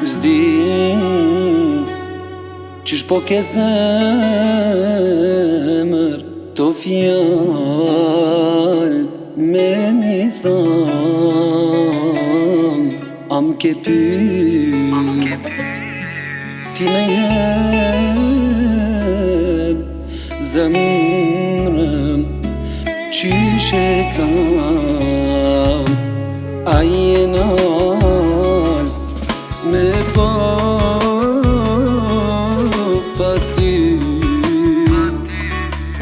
Zdi qysh po ke zemër to fjall me mi thon am ke pyet ti me jem zemrëm qysh e kam a jenal me pa ty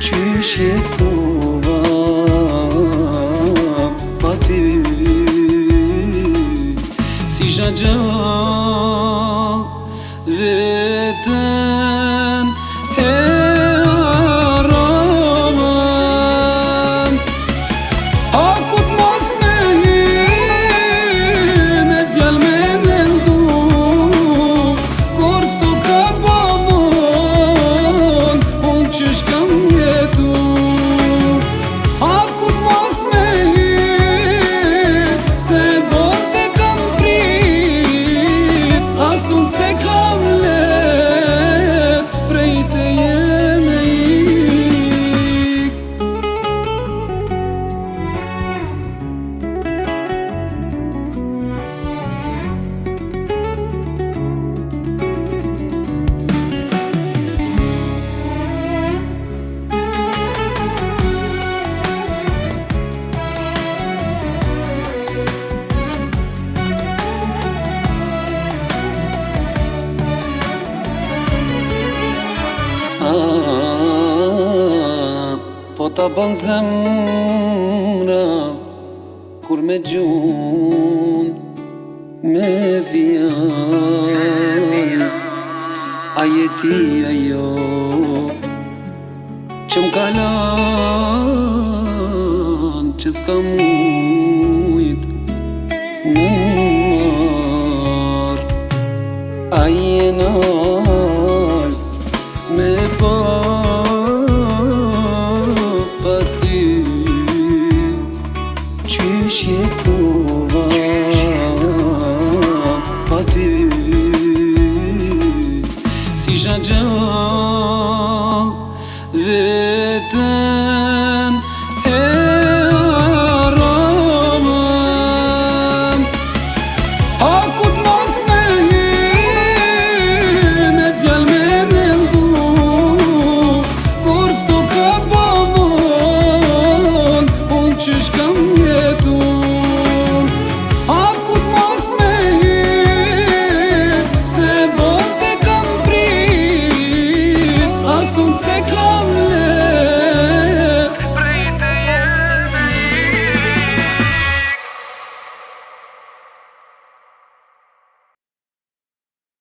qysh jetova pa ty si gjall veten e aramën akut mos me një me fjall me mendu kur s'to ka bavon unë qysh kam jetu akut mos me një se bote kam prit asun se kam let prej te jeme ik po ta ban zemra kur me gjun me vjan a jeti ajo që m'kalan që s'ka mujt me mar a jenal me pa ty qysh jetova pa ty si gjall veten e aramën akut mos me një me fjall me mendu kur s'to ka bavon unë qysh kam jetu akut mos me një se bote kam prit asun se kam